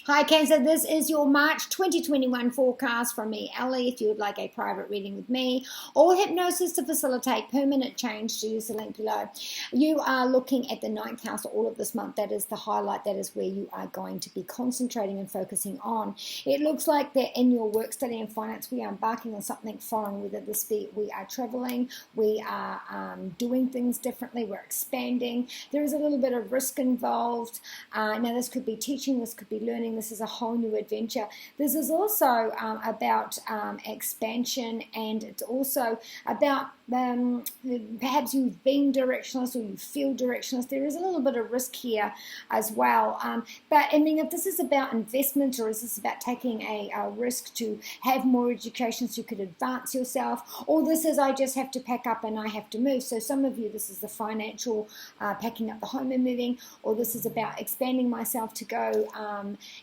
Hi Cancer, this is your March 2021 forecast from me, Ellie. If you would like a private reading with me or hypnosis to facilitate permanent change, to use the link below. You are looking at the 9th house all of this month. That is the highlight. That is where you are going to be concentrating and focusing on. It looks like that in your work, study and finance, we are embarking on something foreign, whether this be we are traveling, we are doing things differently, we're expanding. There is a little bit of risk involved. Now this could be teaching, this could be learning. This is a whole new adventure. This is also about expansion, and it's also about perhaps you've been directionless or you feel directionless. There is a little bit of risk here as well. But I mean, if this is about investment, or is this about taking a risk to have more education so you could advance yourself, or this is I just have to pack up and I have to move. So some of you, this is the financial packing up the home and moving, or this is about expanding myself to go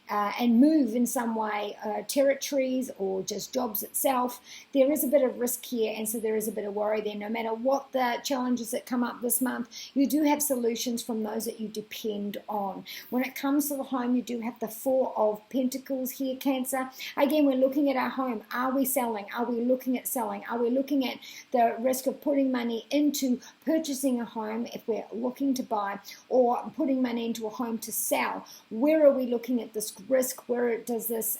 and move in some way, territories or just jobs itself. There is a bit of risk here, and so there is a bit of worry there. No matter what the challenges that come up this month, you do have solutions from those that you depend on. When it comes to the home, you do have the Four of Pentacles here, Cancer. Again, we're looking at our home. Are we selling? Are we looking at selling? Are we looking at the risk of putting money into purchasing a home if we're looking to buy, or putting money into a home to sell? Where are we looking at this risk? Where does this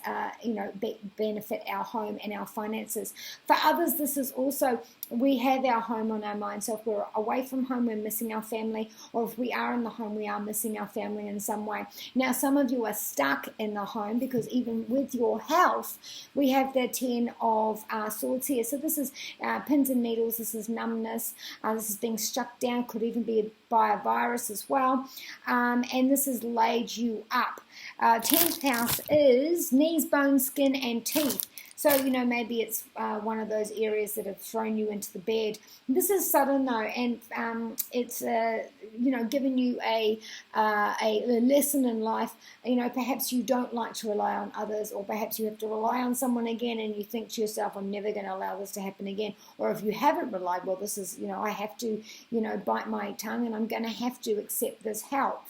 benefit our home and our finances? For others, this is also, we have our home on our mind. So if we're away from home, we're missing our family, or if we are in the home, we are missing our family in some way. Now, some of you are stuck in the home because even with your health, we have the 10 of Swords here. So this is pins and needles. This is numbness. This is being struck down. Could even be by a virus as well. And this has laid you up. 10th house is knees, bones, skin, and teeth. So, maybe it's one of those areas that have thrown you into the bed. This is sudden, though, and it's, given you a lesson in life. Perhaps you don't like to rely on others, or perhaps you have to rely on someone again, and you think to yourself, I'm never going to allow this to happen again. Or if you haven't relied, well, this is, I have to, bite my tongue, and I'm going to have to accept this help.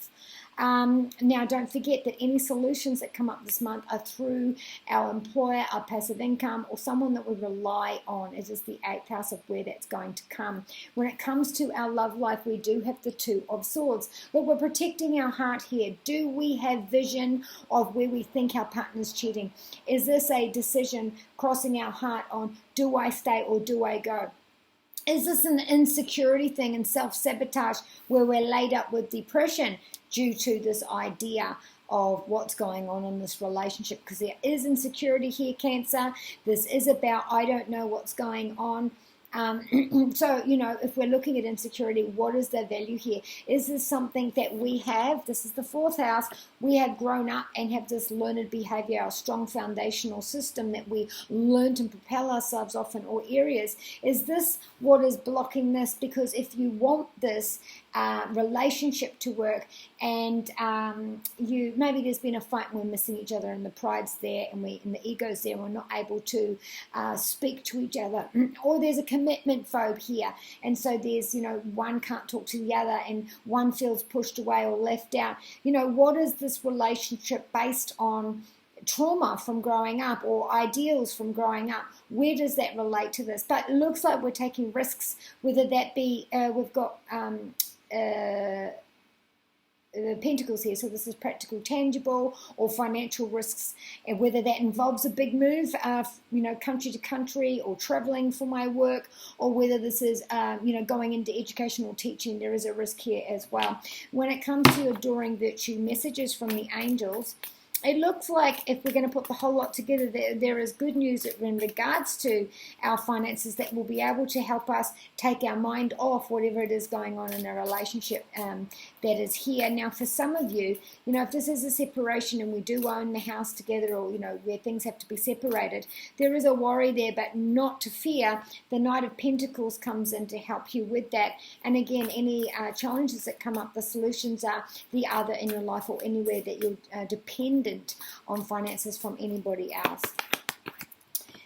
Now, don't forget that any solutions that come up this month are through our employer, our passive income, or someone that we rely on. It is the 8th house of where that's going to come. When it comes to our love life, we do have the 2 of Swords. But we're protecting our heart here. Do we have vision of where we think our partner's cheating? Is this a decision crossing our heart on, do I stay or do I go? Is this an insecurity thing and self-sabotage where we're laid up with depression due to this idea of what's going on in this relationship? Because there is insecurity here, Cancer. This is about, I don't know what's going on. So, if we're looking at insecurity, what is the value here? Is this something that we have? This is the 4th house. We have grown up and have this learned behavior, our strong foundational system that we learned and propel ourselves off in all areas. Is this what is blocking this? Because if you want this relationship to work, and maybe there's been a fight and we're missing each other, and the pride's there, and the ego's there, and we're not able to speak to each other, or there's a commitment phobe here, and so there's one can't talk to the other, and one feels pushed away or left out. What is this relationship based on? Trauma from growing up, or ideals from growing up? Where does that relate to this? But it looks like we're taking risks, whether that be we've got the Pentacles here, so this is practical, tangible, or financial risks, and whether that involves a big move, country to country, or traveling for my work, or whether this is, going into educational teaching. There is a risk here as well. When it comes to adoring virtue, messages from the angels, it looks like if we're going to put the whole lot together, there is good news in regards to our finances that will be able to help us take our mind off whatever it is going on in a relationship that is here. Now, for some of you, if this is a separation and we do own the house together, or, where things have to be separated, there is a worry there, but not to fear. The Knight of Pentacles comes in to help you with that. And again, any challenges that come up, the solutions are the other in your life, or anywhere that you're dependent on finances from anybody else.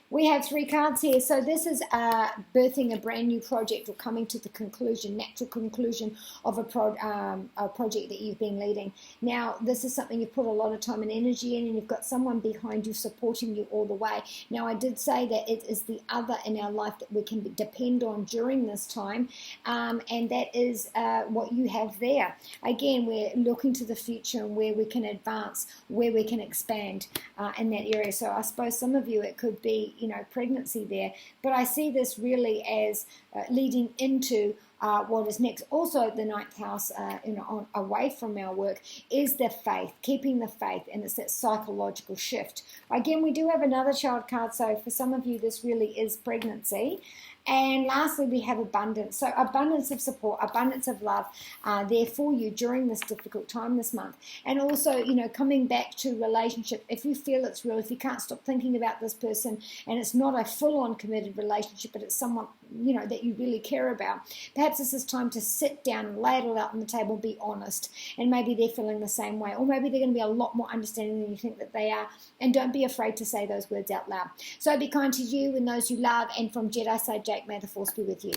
We have 3 cards here. So this is birthing a brand new project or coming to the conclusion, natural conclusion of a project that you've been leading. Now, this is something you've put a lot of time and energy in, and you've got someone behind you supporting you all the way. Now, I did say that it is the other in our life that we can depend on during this time, and that is what you have there. Again, we're looking to the future and where we can advance, where we can expand in that area. So I suppose some of you, it could be, pregnancy there, but I see this really as leading into what is next. Also, the 9th house, away from our work, is the faith, keeping the faith, and it's that psychological shift. Again, we do have another child card, so for some of you, this really is pregnancy. And lastly, we have abundance. So abundance of support, abundance of love there for you during this difficult time this month. And also, coming back to relationship, if you feel it's real, if you can't stop thinking about this person and it's not a full-on committed relationship, but it's someone, that you really care about, perhaps this is time to sit down and lay it all out on the table, be honest. And maybe they're feeling the same way, or maybe they're going to be a lot more understanding than you think that they are. And don't be afraid to say those words out loud. So be kind to you and those you love. And from Jedi Side Jake, may the force be with you.